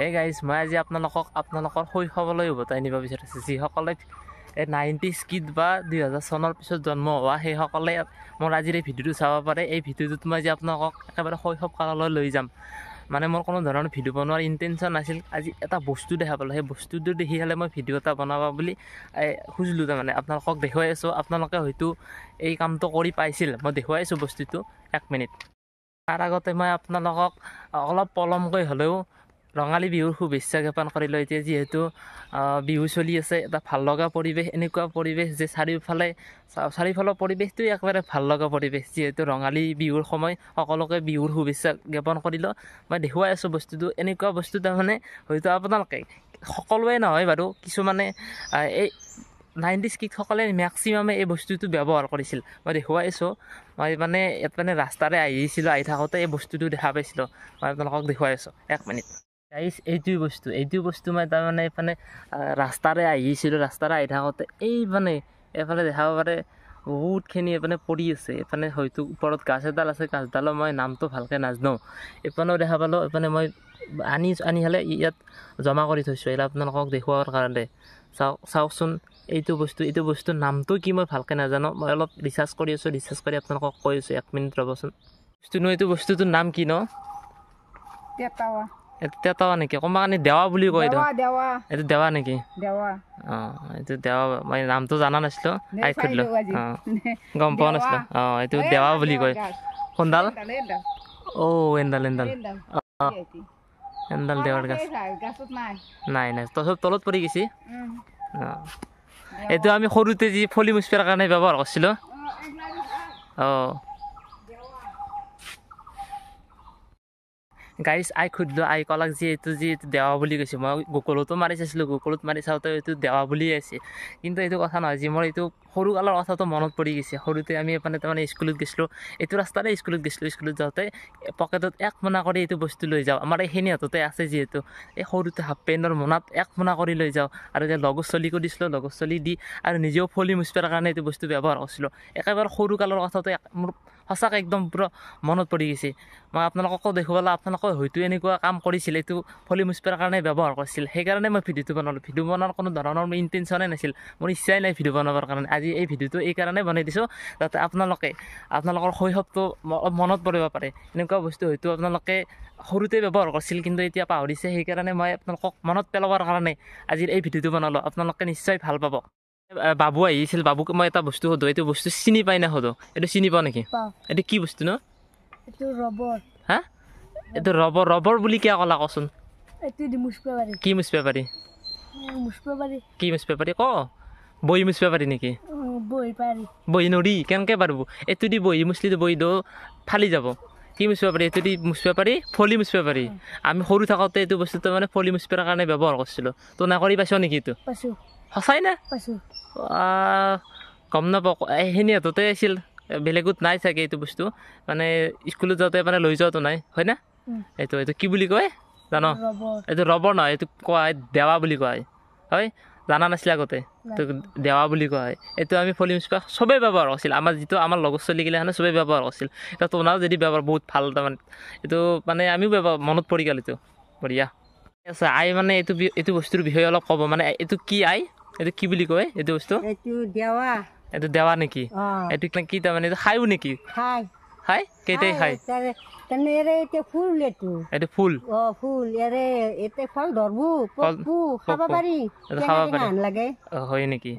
Hey guys মই আজি আপোনালোকৰ শৈশৱলৈ উভতাই নিব বিচাৰিছোঁ যিসকলে 90s কিড বা 2000 চনৰ পিছত জন্ম হোৱা সেইসকলে মোৰ আজিৰ এই ভিডিঅ'টো চাব পাৰে। এই ভিডিঅ'টোত মই আজি আপোনালোকক একেবাৰে শৈশৱ কাললৈ লৈ যাম। মানে মোৰ কোনো ধৰণৰ ভিডিঅ' বনোৱাৰ ইণ্টেনশ্যন নাছিল। আজি এটা বস্তু দেখা পালোঁ, সেই বস্তুটো দেখি হ'লে মই ভিডিঅ' এটা বনাব বুলি খুজিলোঁ। তাৰমানে আপোনালোকক দেখুৱাই আছোঁ। আপোনালোকে হয়তো এই কামটো কৰি পাইছিল। মই দেখুৱাই আছোঁ বস্তুটো 1 মিনিট। তাৰ আগতে মই আপোনালোকক অলপ পলমকৈ হ'লেও ৰঙালী বিহুৰ শুভেচ্ছা জ্ঞাপন কৰিলোঁ। এতিয়া যিহেতু বিহু চলি আছে, এটা ভাল লগা পৰিৱেশ, এনেকুৱা পৰিৱেশ যে চাৰিওফালৰ পৰিৱেশটোৱে একেবাৰে ভাল লগা পৰিৱেশ। যিহেতু ৰঙালী বিহুৰ সময়, সকলোকে বিহুৰ শুভেচ্ছা জ্ঞাপন কৰিলোঁ। মই দেখুৱাই আছোঁ বস্তুটো, এনেকুৱা বস্তু তাৰমানে হয়তো আপোনালোকে সকলোৱে নহয় বাৰু, কিছুমানে এই 90s কিডসকলে মেক্সিমামে এই বস্তুটো ব্যৱহাৰ কৰিছিল। মই দেখুৱাই আছোঁ। মই মানে ৰাস্তাৰে আহি থাকোঁতে এই বস্তুটো দেখা পাইছিলোঁ। মই আপোনালোকক দেখুৱাই আছোঁ 1 মিনিট। গাইজ এইটো বস্তু মই তাৰমানে ৰাস্তাৰে ৰাস্তাৰে আহি থাকোঁতে এইফালে দেখা পাব বহুতখিনি পৰি আছে। হয়তো ওপৰত গাছ এডাল আছে, গাছডালৰ মই নামটো ভালকৈ নাজানো। এইপানেও দেখা পালোঁ, মই আনি হ'লে ইয়াত জমা কৰি থৈছোঁ এইবিলাক আপোনালোকক দেখুওৱাৰ কাৰণে। চাওকচোন এইটো বস্তুৰ নামটো কি মই ভালকৈ নাজানো। মই অলপ ৰিচাৰ্চ কৰি আছোঁ, ৰিচাৰ্চ কৰি আপোনালোকক কৈ আছোঁ। 1 মিনিট ৰ'বচোন। এইটো বস্তুটোৰ নাম কি ন? তেতাৱা নেকি? কোনোবা কাৰণে দেৱা বুলি কয়। এইটো দেৱা নেকি? এইটো দেৱা। মই নামটো জানা নাছিলোঁ, আহি সুধিলোঁ। গম পোৱা নাছিলোঁ। এইটো দেৱা বুলি কয়। কোনডাল? এণ্ডাল দেৱাৰ গাছ নাই। চব তলত পৰি গৈছে। এইটো আমি সৰুতে যি ফলি মুচিবৰ কাৰণে ব্যৱহাৰ কৰিছিলোঁ। গাইজ সুধিলোঁ, ক'লাক যি এইটো দেৱা বুলি কৈছে। মই গুগলতো মাৰি চাইছিলোঁ, গুগলত মাৰি চাওঁতে এইটো দেৱা বুলিয়ে আছে। কিন্তু এইটো কথা নহয়, যি মোৰ এইটো সৰুকালৰ কথাটো মনত পৰি গৈছে। সৰুতে আমি তাৰমানে স্কুলত গৈছিলোঁ, এইটো ৰাস্তাতে স্কুলত গৈছিলোঁ। স্কুলত যাওঁতে পকেটত 1 মোনা কৰি এইটো বস্তু লৈ যাওঁ। আমাৰ এইখিনি হাততে আছে যিহেতু, এই সৰুতে হাফ পেণ্টৰ মোনাত 1 মোনা কৰি লৈ যাওঁ। আৰু এতিয়া লগৰ চলিকো দিছিলোঁ, লগৰ চলি দি আৰু নিজেও ফলি মুচিবৰ কাৰণে এইটো বস্তু ব্যৱহাৰ কৰিছিলোঁ। একেবাৰে সৰুকালৰ কথাটো মোৰ সঁচাকৈ একদম পূৰা মনত পৰি গৈছে। মই আপোনালোককো দেখুৱালে আপোনালোকে হয়তো এনেকুৱা কাম কৰিছিল, এইটো ফলি মুচিবৰ কাৰণে ব্যৱহাৰ কৰিছিল। সেইকাৰণে মই ভিডিঅ'টো বনালোঁ। ভিডিঅ' বনোৱাৰ কোনো ধৰণৰ মোৰ ইণ্টেনশ্যনে নাছিল, মোৰ ইচ্ছাই নাই ভিডিঅ' বনাবৰ কাৰণে। আজি এই ভিডিঅ'টো এই কাৰণে বনাই দিছোঁ যাতে আপোনালোকৰ শৈশৱটো মনত পৰিব পাৰে। এনেকুৱা বস্তু হয়তো আপোনালোকে সৰুতে ব্যৱহাৰ কৰিছিল, কিন্তু এতিয়া পাহৰিছে। সেইকাৰণে মই আপোনালোকক মনত পেলাবৰ কাৰণে আজিৰ এই ভিডিঅ'টো বনালোঁ। আপোনালোকে নিশ্চয় ভাল পাব। বাবু আহিছিল, বাবুক মই এটা বস্তু সোধোঁ, এইটো বস্তু চিনি পাই না সোধোঁ? এইটো চিনি পাওঁ নেকি? এইটো কি বস্তু ন? এইটো ৰবৰ। হা? এইটো ৰবৰ বুলি কিয় ক'লা কচোন? কি মুচিব পাৰি? কি মুচিব পাৰি ক? বহি মুচিব পাৰি নেকি? বহি নৰি কেনেকৈ পাৰিব? এইটো দি বহি মুচলিতো বহিটো ফালি যাব। কি মুচিব পাৰি? এইটো দি মুচিব পাৰি, ফলি মুচিব পাৰি। আমি সৰু থাকোঁতে এইটো বস্তুটো ফলি মুচিবৰ কাৰণে ব্যৱহাৰ কৰিছিলোঁ। তো না কৰি পাইছ নেকি? এইটো সঁচাই না? গম নাপাওঁ, এইখিনি হাততে আছিল, বেলেগত নাই চাগে এইটো বস্তু। স্কুলত যাওঁতে লৈ যোৱাটো নাই, হয় না? এইটো কি বুলি কয় জান? এইটো ৰবৰ নহয়, এইটো কোৱা হয় দেৱা বুলি কোৱা হয়। জানা নাছিলে আগতে? এইটো দেৱা বুলি কোৱা হয়। এইটো আমি ফলি মুচিব চবেই ব্যৱহাৰ কৰিছিল। আমাৰ লগৰ চলিগিলাখানে চবেই ব্যৱহাৰ কৰিছিল। এতিয়া তোনাও যদি ব্যৱহাৰ বহুত ভাল, তাৰমানে এইটো আমিও মনত পৰি গ'ল। এইটো বঢ়িয়া আছে। এইটো বস্তুৰ বিষয়ে অলপ ক'ব। এইটো কি এইটো কি বুলি কয়? এইটো বস্তু এইটো দেৱা নেকি? এইটো কি তাৰমানে এইটো খায়ো নেকি? খাই কেইটাই খায়? এইটো ফুল। হয় নেকি?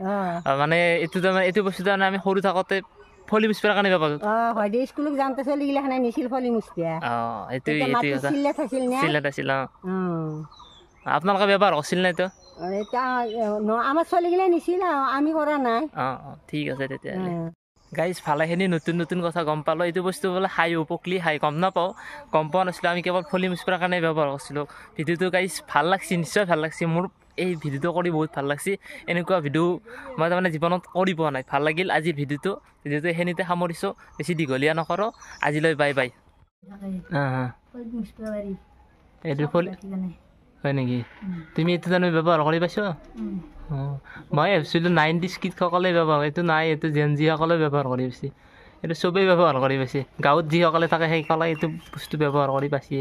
এইটো তাৰমানে এইটো বস্তু তাৰমানে আমি সৰু থাকোঁতে ফলি মুচিবৰ কাৰণে ব্যৱহাৰ কৰোঁ। স্কুলত যাওঁতে চলিগিলাখানে নিছিল ফলি মুচিয়া। আপোনালোকে ব্যৱহাৰ কৰিছিল নে এইটো? আমাৰ ছোৱালীগিলাই নিছিল, আমি কৰা নাই। ঠিক আছে তেতিয়াহ'লে। গাইজ ভালেখিনি নতুন কথা গম পালোঁ। এইটো বস্তু বোলে খায়ো, পকলি খাই গম নাপাওঁ, গম পোৱা নাছিলোঁ। আমি কেৱল ফলি মুচিবৰ কাৰণে ব্যৱহাৰ কৰিছিলোঁ। ভিডিঅ'টো গাইজ ভাল লাগছে, নিশ্চয় ভাল লাগছে। মোৰ এই ভিডিঅ'টো কৰি বহুত ভাল লাগছে। এনেকুৱা ভিডিঅ' মই তাৰমানে জীৱনত কৰি পোৱা নাই। ভাল লাগিল আজিৰ ভিডিঅ'টো এইখিনিতে সামৰিছোঁ। বেছি দীঘলীয়া নকৰোঁ। আজিলৈ বাই বাই। এইটো হয় নেকি? তুমি এইটো জানো ব্যৱহাৰ কৰি পাইছ? মই ভাবিছিলোঁ 90s কিডসকলে ব্যৱহাৰ কৰে। এইটো নাই, এইটো জেন জিসকলে ব্যৱহাৰ কৰি পাইছে। এইটো চবেই ব্যৱহাৰ কৰি পাইছে। গাঁৱত যিসকলে থাকে সেইসকলে এইটো বস্তু ব্যৱহাৰ কৰি পাইছে।